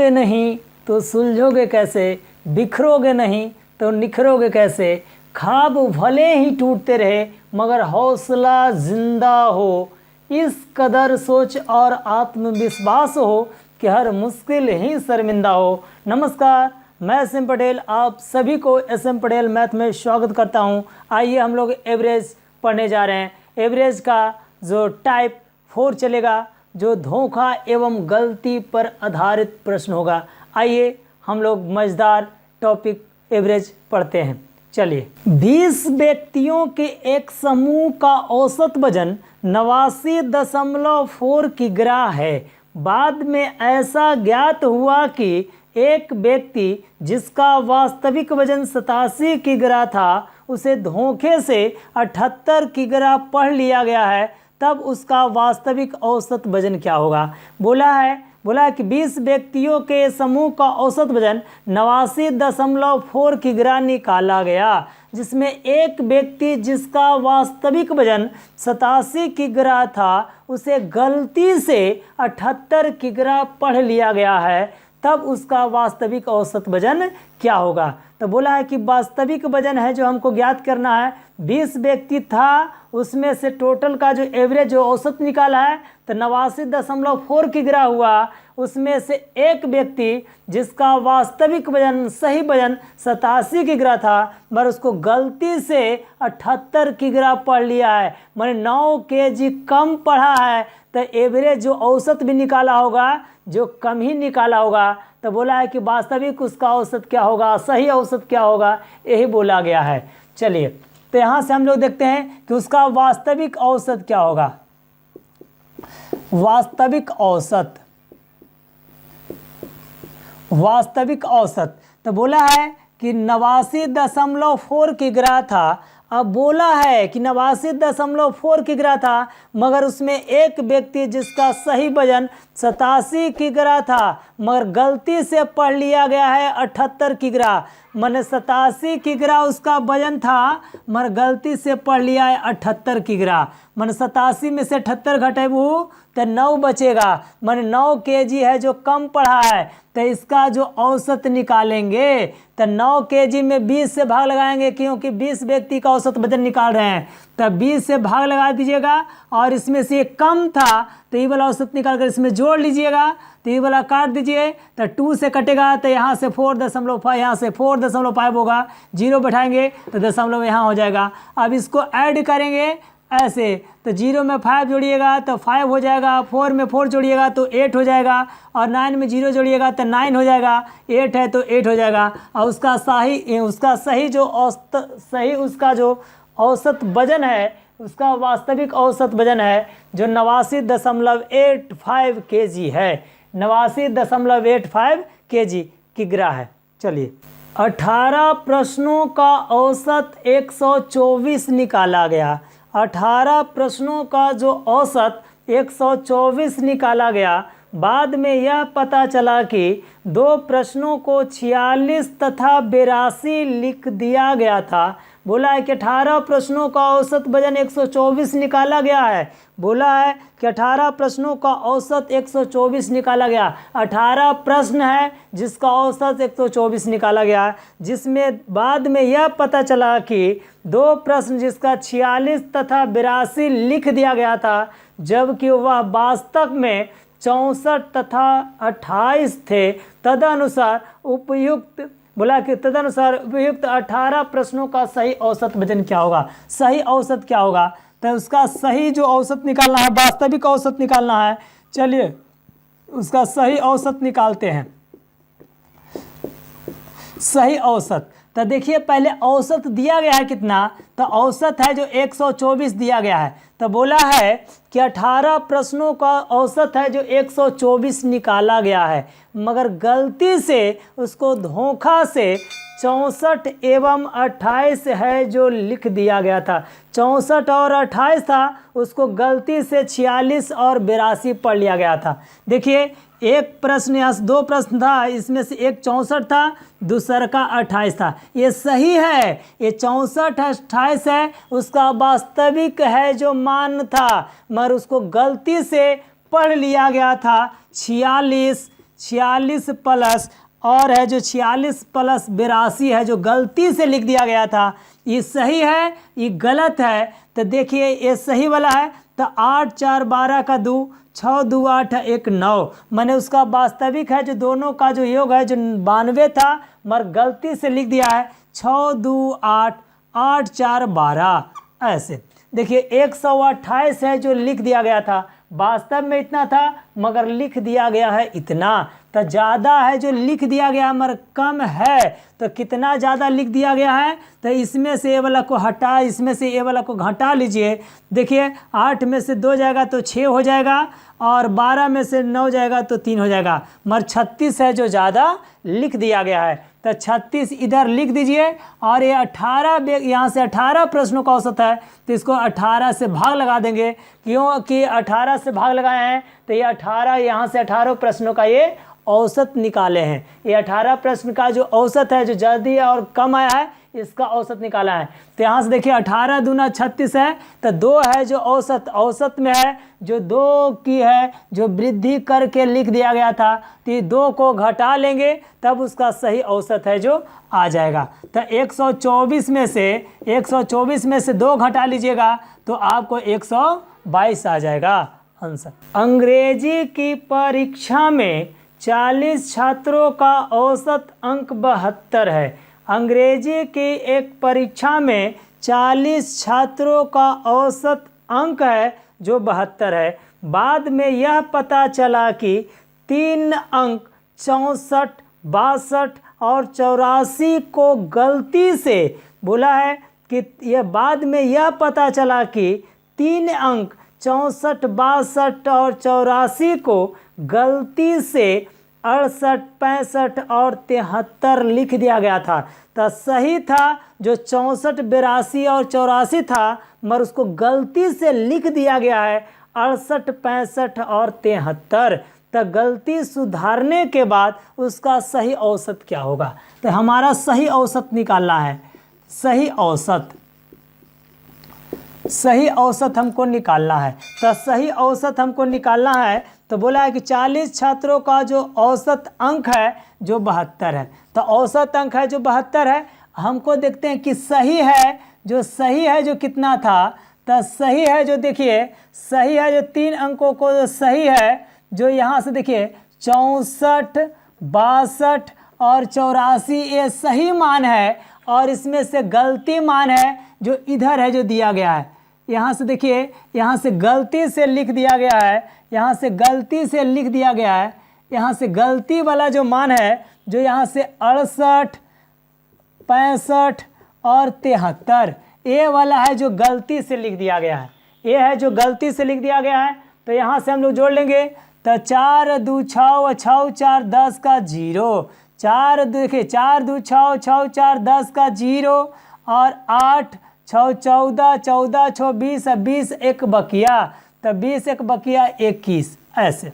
समझोगे नहीं तो सुलझोगे कैसे, बिखरोगे नहीं तो निखरोगे कैसे, ख्वाब भले ही टूटते रहे मगर हौसला जिंदा हो, इस कदर सोच और आत्मविश्वास हो कि हर मुश्किल ही शर्मिंदा हो। नमस्कार, मैं एस.एम. पटेल आप सभी को एस.एम. पटेल मैथ में स्वागत करता हूं। आइए हम लोग एवरेज पढ़ने जा रहे हैं। एवरेज का जो टाइप 4 चलेगा, जो धोखा एवं गलती पर आधारित प्रश्न होगा। आइए हम लोग मज़ेदार टॉपिक एवरेज पढ़ते हैं। चलिए, 20 व्यक्तियों के एक समूह का औसत वजन 89.4 किग्रा है। बाद में ऐसा ज्ञात हुआ कि एक व्यक्ति जिसका वास्तविक वजन 87 किग्रा था, उसे धोखे से 78 किग्रा पढ़ लिया गया है, तब उसका वास्तविक औसत वजन क्या होगा। बोला है कि 20 व्यक्तियों के समूह का औसत वजन 89.4 किग्रा निकाला गया, जिसमें एक व्यक्ति जिसका वास्तविक वजन 87 किग्रा था, उसे गलती से 78 किग्रा पढ़ लिया गया है, तब उसका वास्तविक औसत वजन क्या होगा। तो बोला है कि वास्तविक वजन है जो हमको ज्ञात करना है। 20 व्यक्ति था, उसमें से टोटल का जो एवरेज जो औसत निकाला है तो 89.4 किग्रा हुआ। उसमें से एक व्यक्ति जिसका वास्तविक वजन सही वजन 87 किग्रा था, मगर उसको गलती से 78 किग्रा पढ़ लिया है, मैंने 9 केजी कम पढ़ा है, तो एवरेज जो औसत भी निकाला होगा, जो कम ही निकाला होगा। तो बोला है कि वास्तविक उसका औसत क्या होगा, सही औसत क्या होगा, यही बोला गया है। चलिए, तो यहाँ से हम लोग देखते हैं कि उसका वास्तविक औसत क्या होगा। वास्तविक औसत तो बोला है कि 89.4 किग्रा था। अब बोला है कि 89.4 किग्रा था, मगर उसमें एक व्यक्ति जिसका सही वजन 87 किग्रा था, मगर गलती से पढ़ लिया गया है 78 किग्रा। मैंने 87 किग्रा उसका वजन था, मगर गलती से पढ़ लिया है 78 किग्रा। मैंने 87 में से 78 घटेबू तो 9 बचेगा, मैंने 9 केजी है जो कम पढ़ा है, तो इसका जो औसत निकालेंगे तो 9 केजी में 20 से भाग लगाएंगे, क्योंकि 20 व्यक्ति का औसत वजन निकाल रहे हैं। तो 20 से भाग लगा दीजिएगा, और इसमें से ये कम था तो ये वाला औसत निकाल कर इसमें जोड़ लीजिएगा, तो ये वाला काट दीजिए, तो 2 से कटेगा तो यहाँ से 4.5, यहाँ से 4.5 होगा, 0 बैठाएंगे तो दशमलव यहाँ हो जाएगा। अब इसको ऐड करेंगे ऐसे, तो 0 में 5 जोड़िएगा तो 5 हो जाएगा, 4 में 4 जोड़िएगा तो 8 हो जाएगा, और 9 में 0 जोड़िएगा तो 9 हो जाएगा, 8 है तो 8 हो जाएगा। और उसका जो औसत वजन है, उसका वास्तविक औसत वजन है जो 89.85 केजी है, 89.85 केजी किग्रा है। चलिए, 18 प्रश्नों का औसत 124 निकाला गया। 18 प्रश्नों का जो औसत 124 निकाला गया। बाद में यह पता चला कि 2 प्रश्नों को 46 तथा 82 लिख दिया गया था। बोला है कि 18 प्रश्नों का औसत वजन 124 निकाला गया है। बोला है कि 18 प्रश्नों का औसत 124 निकाला गया। 18 प्रश्न है जिसका औसत 124 निकाला गया, जिसमें बाद में यह पता चला कि 2 प्रश्न जिसका 46 तथा 82 लिख दिया गया था, जबकि वह वास्तव में 64 तथा 28 थे। तदनुसार उपयुक्त 18 प्रश्नों का सही औसत वजन क्या होगा, सही औसत क्या होगा। तो उसका सही जो औसत निकालना है, वास्तविक औसत निकालना है। चलिए, उसका सही औसत निकालते हैं। सही औसत तो देखिए, पहले औसत दिया गया है कितना, तो औसत है जो 124 दिया गया है। तो बोला है कि 18 प्रश्नों का औसत है जो 124 निकाला गया है, मगर गलती से उसको धोखा से 64 एवं 28 है जो लिख दिया गया था। 64 और 28 था, उसको गलती से 46 और 82 पढ़ लिया गया था। देखिए, एक प्रश्न यहाँ 2 प्रश्न था, इसमें से एक 64 था, दूसरा का 28 था। ये सही है, ये 64 28 है, उसका वास्तविक है जो मान था, मगर उसको गलती से पढ़ लिया गया था 46 46 प्लस और है जो 46 प्लस 82 है जो गलती से लिख दिया गया था, ये सही है ये गलत है। तो देखिए ये सही वाला है, तो 8 4 12 का 2, 6 2 8 1 9, मैंने उसका वास्तविक है जो दोनों का जो योग है जो 92 था, मगर गलती से लिख दिया है 6 2 8 8 4 12 ऐसे। देखिए 128 है जो लिख दिया गया था, वास्तव में इतना था मगर लिख दिया गया है इतना। तो ज़्यादा है जो लिख दिया गया मगर कम है, तो कितना ज़्यादा लिख दिया गया है, तो इसमें से ए वाला को हटा, इसमें से ए वाला को घटा लीजिए। देखिए 8 में से 2 जाएगा तो 6 हो जाएगा, और 12 में से 9 जाएगा तो 3 हो जाएगा, मगर 36 है जो ज़्यादा लिख दिया गया है। तो 36 इधर लिख दीजिए, और ये 18 यहाँ से 18 प्रश्नों का औसत है, तो इसको 18 से भाग लगा देंगे, क्योंकि 18 से भाग लगाए हैं तो ये 18 यहाँ से 18 प्रश्नों का ये औसत निकाले हैं। ये 18 प्रश्न का जो औसत है जो जल्दी और कम आया है इसका औसत निकाला है। तो यहाँ से देखिए 18 दूना 36 है, तो 2 है जो औसत में है, जो 2 की है जो वृद्धि करके लिख दिया गया था, तो ये 2 को घटा लेंगे तब उसका सही औसत है जो आ जाएगा। तो 124 में से 2 घटा लीजिएगा तो आपको 122 आ जाएगा आंसर। अंग्रेजी की परीक्षा में 40 छात्रों का औसत अंक 72 है। अंग्रेजी की एक परीक्षा में 40 छात्रों का औसत अंक है जो 72 है। बाद में यह पता चला कि 3 अंक 64, 62 और 84 को गलती से बोला है कि यह बाद में यह पता चला कि 3 अंक 64, 62 और 84 को गलती से 68, 65 और 73 लिख दिया गया था। तो सही था जो 64, 82 और 84 था, मगर उसको गलती से लिख दिया गया है 68, 65 और 73। तो गलती सुधारने के बाद उसका सही औसत क्या होगा, तो हमारा सही औसत निकालना है। सही औसत हमको निकालना है। तो सही औसत हमको निकालना है, तो बोला है कि 40 छात्रों का जो औसत अंक है जो 72 है। तो औसत अंक है जो 72 है, हमको देखते हैं कि सही है जो कितना था। तो सही है जो देखिए सही है जो 3 अंकों को जो सही है जो यहाँ से देखिए 64, 62 और 84 ये सही मान है, और इसमें से गलती मान है जो इधर है जो दिया गया है। यहाँ से देखिए यहाँ से गलती से लिख दिया गया है, यहाँ से गलती से लिख दिया गया है, यहाँ से गलती वाला जो मान है जो यहाँ से 68, 65 और 73 ये वाला है जो गलती से लिख दिया गया है, ये है जो गलती से लिख दिया गया है। तो यहाँ से हम लोग जोड़ लेंगे, तो 4 2 6 6 4 10 का 0, 4 देखिए 4 2 6 6 4 10 का 0, और 8 6 14 14 6 20 20 1 बकिया, तो 20 1 बकिया 21 ऐसे।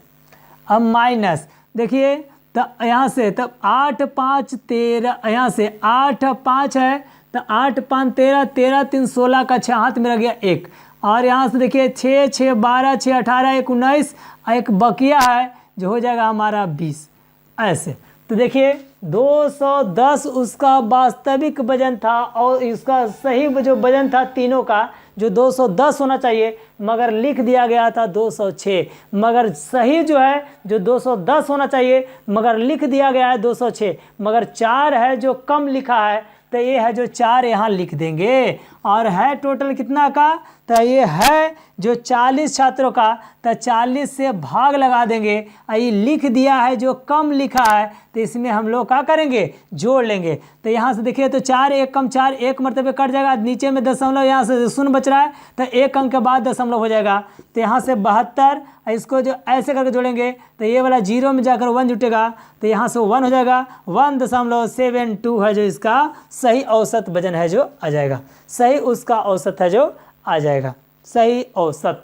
अब माइनस देखिए तो यहाँ से तब 8 5 13, यहाँ से 8 5 है तो 8 5 13, 13 3 16 का 6 हाथ में रह गया 1, और यहाँ से देखिए 6 6 12 6 18 1 19, एक बकिया है जो हो जाएगा हमारा 20 ऐसे। तो देखिए 210 उसका वास्तविक वजन था, और इसका सही जो वजन था तीनों का जो 210 होना चाहिए, मगर लिख दिया गया था 206। मगर सही जो है जो 210 होना चाहिए, मगर लिख दिया गया है 206, मगर 4 है जो कम लिखा है, तो ये है जो 4 यहाँ लिख देंगे। और है टोटल कितना का, तो ये है जो 40 छात्रों का, तो 40 से भाग लगा देंगे। ये लिख दिया है जो कम लिखा है, तो इसमें हम लोग क्या करेंगे जोड़ लेंगे। तो यहाँ से देखिए तो 4 1 कम 4 1 मरतबे कट जाएगा, नीचे में दशमलव यहाँ से शून्य बच रहा है, तो 1 अंक के बाद दशमलव हो जाएगा। तो यहाँ से 72 इसको जो ऐसे करके जोड़ेंगे तो ये वाला 0 में जाकर 1 जुटेगा, तो यहाँ से 1 हो जाएगा। 1.72 है जो इसका सही औसत वजन है जो आ जाएगा, सही उसका औसत है जो आ जाएगा, सही औसत।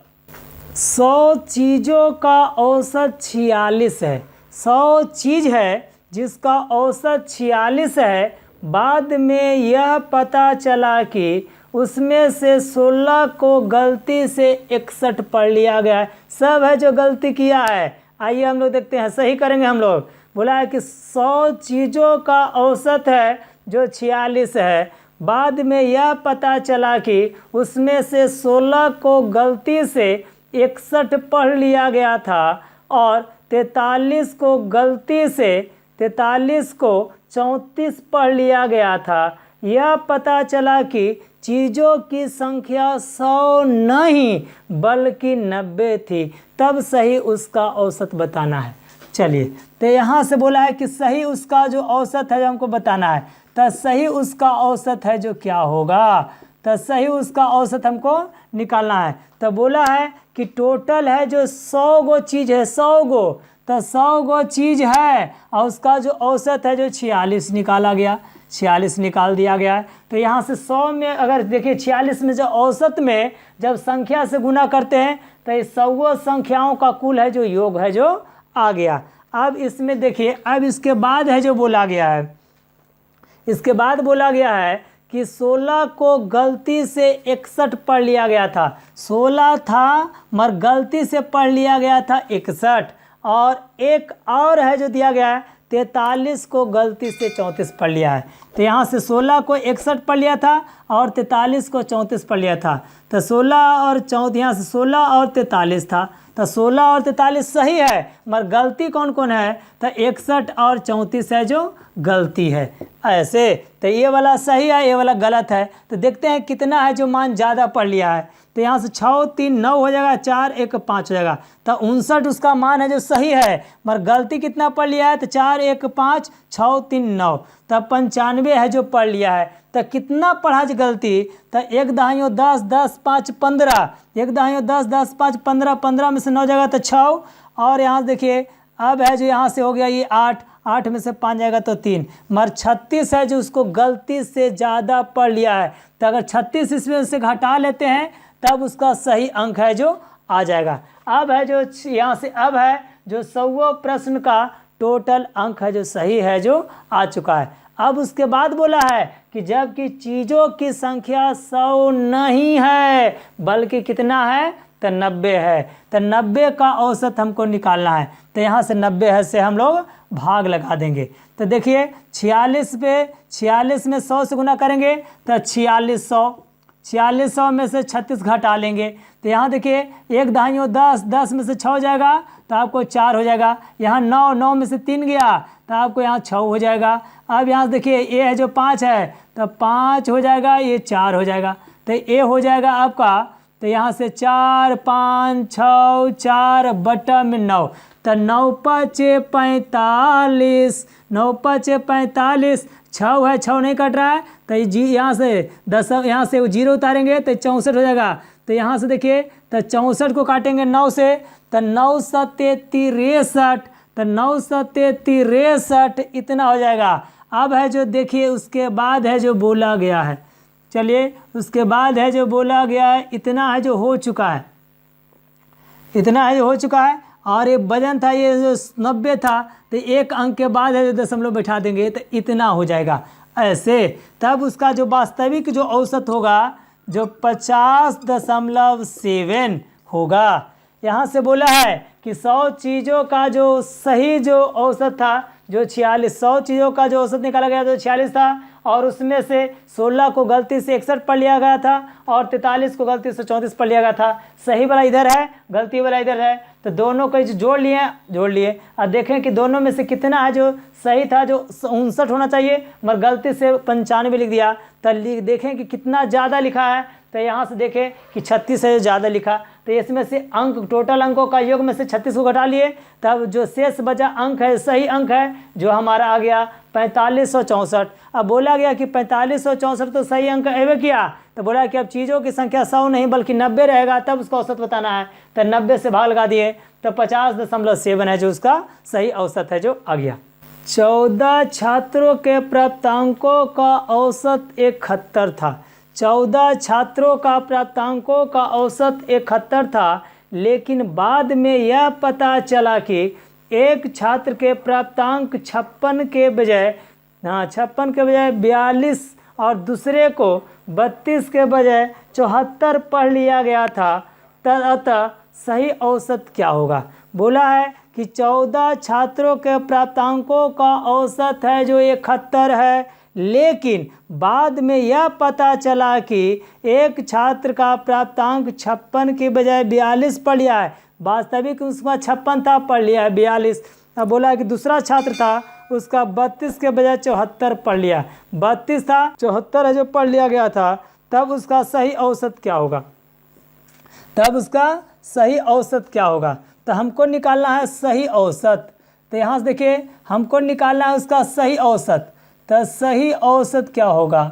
100 चीज़ों का औसत 46 है। 100 चीज़ है जिसका औसत 46 है। बाद में यह पता चला कि उसमें से 16 को गलती से 61 पढ़ लिया गया है। सब है जो गलती किया है, आइए हम लोग देखते हैं, सही करेंगे हम लोग। बोला है कि 100 चीज़ों का औसत है जो 46 है। बाद में यह पता चला कि उसमें से 16 को गलती से 61 पढ़ लिया गया था और 43 को गलती से 43 को 34 पढ़ लिया गया था। यह पता चला कि चीज़ों की संख्या 100 नहीं बल्कि 90 थी, तब सही उसका औसत बताना है। चलिए, तो यहाँ से बोला है कि सही उसका जो औसत है जो हमको बताना है, तो सही उसका औसत है जो क्या होगा, तो सही उसका औसत हमको निकालना है। तो बोला है कि टोटल है जो 100 गो चीज़ है, 100 गो, तो 100 गो चीज़ है और उसका जो औसत है जो 46 निकाला गया, 46 निकाल दिया गया है। तो यहाँ से 100 में अगर देखिए 46 में जो औसत में जब संख्या से गुना करते हैं तो ये 100 संख्याओं का कुल है जो योग है जो आ गया। अब इसमें देखिए, अब इसके बाद है जो बोला गया है, इसके बाद बोला गया है कि 16 को गलती से 61 पढ़ लिया गया था। 16 था मगर गलती से पढ़ लिया गया था 61, और एक और है जो दिया गया है 43 को गलती से 34 पढ़ लिया है। तो यहाँ से 16 को 61 पढ़ लिया था और 43 को 34 पढ़ लिया था। तो 16 और 34, यहाँ से 16 और 43 था, तो 16 और 43 सही है, मगर गलती कौन कौन है, तो 61 और 34 है जो गलती है। ऐसे तो ये वाला सही है, ये वाला गलत है। तो देखते हैं कितना है जो मान ज़्यादा पढ़ लिया है। तो यहाँ से 6 3 9 हो जाएगा, 4 1 5 हो जाएगा, तो 59 उसका मान है जो सही है, मगर गलती कितना पढ़ लिया है, तो 4 1 5 6 3 9, तब 95 है जो पढ़ लिया है। तो कितना पढ़ा जो गलती, तो 1 दहाइयों 10 10 5 15, 1 दहाइयों 10 10 5 15, 15 में से 9 जाएगा तो 6, और यहाँ देखिए अब है जो यहाँ से हो गया ये 8, 8 में से 5 जाएगा तो 3, मगर 36 है जो उसको गलती से ज़्यादा पढ़ लिया है। तो अगर 36 इसमें से घटा लेते हैं तब उसका सही अंक है जो आ जाएगा। अब है जो यहाँ से अब है जो 100 प्रश्न का टोटल अंक है जो सही है जो आ चुका है। अब उसके बाद बोला है कि जबकि चीज़ों की संख्या 100 नहीं है बल्कि कितना है, तो 90 है। तो 90 का औसत हमको निकालना है। तो यहाँ से 90 है से हम लोग भाग लगा देंगे। तो देखिए 46 पे 46 में 100 से गुना करेंगे तो 4600, 4600 में से 36 घटा लेंगे। तो यहाँ देखिए 1 दहाइयों 10, 10 में से 6 हो जाएगा तो आपको 4 हो जाएगा। यहाँ 9, 9 में से 3 गया तो आपको यहाँ 6 हो जाएगा। अब यहाँ देखिए ये है जो 5 है तो 5 हो जाएगा, ये 4 हो जाएगा। तो ये हो जाएगा आपका, तो यहाँ से 4 5 6 4 बटा में 9, तो 9 5 45, 9 5 45, 6 है, 6 नहीं कट रहा है तो ये जी यहाँ से 10, यहाँ से 0 उतारेंगे तो 64 हो जाएगा। तो यहाँ से देखिए तो 64 को काटेंगे 9 से तो 9 7 63, तो 9 7 63 इतना हो जाएगा। अब है जो देखिए उसके बाद है जो बोला गया है, चलिए उसके बाद है जो बोला गया है, इतना है जो हो चुका है, इतना है जो हो चुका है। और ये वजन था ये जो 90 था तो 1 अंक के बाद है जो दशमलव बैठा देंगे तो इतना हो जाएगा ऐसे। तब उसका जो वास्तविक जो औसत होगा जो 50.7 होगा। यहाँ से बोला है कि 100 चीज़ों का जो सही जो औसत था जो 46, 100 चीज़ों का जो औसत निकाला गया तो 46 था, और उसमें से 16 को गलती से 61 पढ़ लिया गया था और 43 को गलती से 34 पढ़ लिया गया था। सही वाला इधर है, गलती वाला इधर है, तो दोनों को जोड़ लिए और देखें कि दोनों में से कितना है जो सही था, जो 59 होना चाहिए मगर गलती से 95 लिख दिया। तो देखें कि कितना ज़्यादा लिखा है, तो यहाँ से देखें कि 36 है जो ज़्यादा लिखा, तो इसमें से अंक टोटल अंकों का योग में से 36 को घटा लिए, तब जो शेष बचा अंक है सही अंक है जो हमारा आ गया 4564। अब बोला गया कि 4564 तो सही अंक एवे किया, तो बोला कि अब चीज़ों की संख्या 100 नहीं बल्कि 90 रहेगा तब उसका औसत बताना है। तो 90 से भाग लगा दिए तो 50.7 है जो उसका सही औसत है जो आ गया। 14 छात्रों के प्राप्तांकों का औसत 71 था। 14 छात्रों का प्राप्तांकों का औसत 71 था, लेकिन बाद में यह पता चला कि एक छात्र के प्राप्तांक 56 के बजाय 42 और दूसरे को 32 के बजाय 74 पढ़ लिया गया था। अतः सही औसत क्या होगा। बोला है कि 14 छात्रों के प्राप्तांकों का औसत है जो 71 है, लेकिन बाद में यह पता चला कि एक छात्र का प्राप्तांक 56 के बजाय 42 पढ़ लिया है। वास्तविक उसका 56 था, पढ़ लिया है 42। अब बोला कि दूसरा छात्र था उसका 32 के बजाय 74 पढ़ लिया, 32 था 74 है जो पढ़ लिया गया था, तब उसका सही औसत क्या होगा? तब उसका सही औसत क्या होगा? तो हमको निकालना है सही औसत। तो यहाँ से देखिए हमको निकालना है उसका सही औसत। तो सही औसत क्या होगा?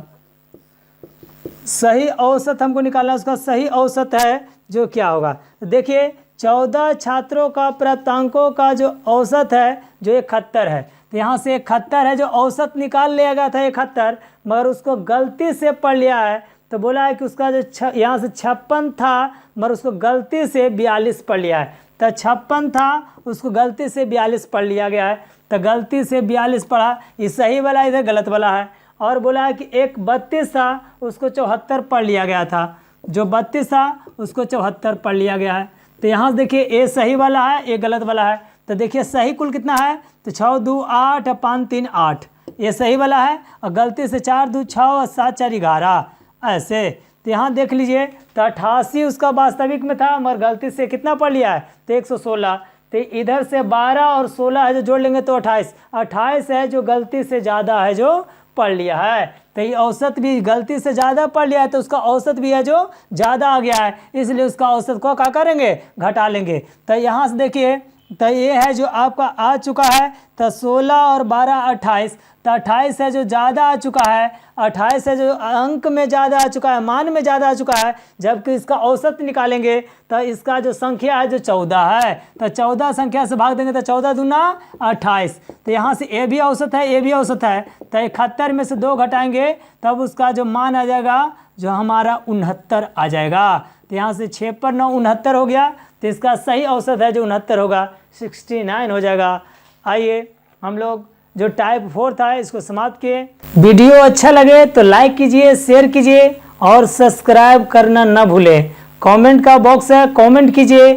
सही औसत हमको निकालना है, उसका सही औसत है जो क्या होगा? देखिए 14 छात्रों का प्राप्तांकों का जो औसत है जो 71 है, तो यहाँ से 71 है जो औसत निकाल लिया गया था 71, मगर उसको गलती से पढ़ लिया है। तो बोला है कि उसका जो यहाँ से 56 था मगर उसको गलती से 42 पढ़ लिया है। तो 56 था उसको गलती से 42 पढ़ लिया गया है, तो गलती से 42 पढ़ा, ये सही वाला इधर गलत वाला है। और बोला है कि एक 32 था उसको 74 पढ़ लिया गया था, जो 32 था उसको 74 पढ़ लिया गया है। तो यहाँ से देखिए ए सही वाला है, ए गलत वाला है। तो देखिए सही कुल कितना है? तो 6 2 8 5 3 8, ये सही वाला है, और गलती से 4 2 6 और 7 4 11 ऐसे। तो यहाँ देख लीजिए तो 88 उसका वास्तविक में था मगर गलती से कितना पढ़ लिया है? तो 116। तो इधर से 12 और 16 है जो जोड़ लेंगे तो 28, 28 है जो गलती से ज़्यादा है जो पढ़ लिया है। तो ये औसत भी गलती से ज़्यादा पढ़ लिया है, तो उसका औसत भी है जो ज़्यादा आ गया है, इसलिए उसका औसत को क्या करेंगे? घटा लेंगे। तो यहाँ से देखिए तो ये है जो आपका आ चुका है, तो 16 और 12 28, तो 28 है जो ज़्यादा आ चुका है, 28 है जो अंक में ज़्यादा आ चुका है, मान में ज़्यादा आ चुका है। जबकि इसका औसत निकालेंगे तो इसका जो संख्या है जो 14 है, तो 14 संख्या से भाग देंगे तो 14 दूना 28। तो यहाँ से ए भी औसत है, ए भी औसत है, तो 71 में से 2 घटाएंगे तब उसका जो मान आ जाएगा जो हमारा 69 आ जाएगा। तो यहाँ से 6 पर 9 69 हो गया, तो इसका सही औसत है जो 69 होगा, 69 हो जाएगा। आइए हम लोग जो टाइप 4 था इसको समाप्त किए। वीडियो अच्छा लगे तो लाइक कीजिए, शेयर कीजिए और सब्सक्राइब करना ना भूलें। कमेंट का बॉक्स है, कमेंट कीजिए।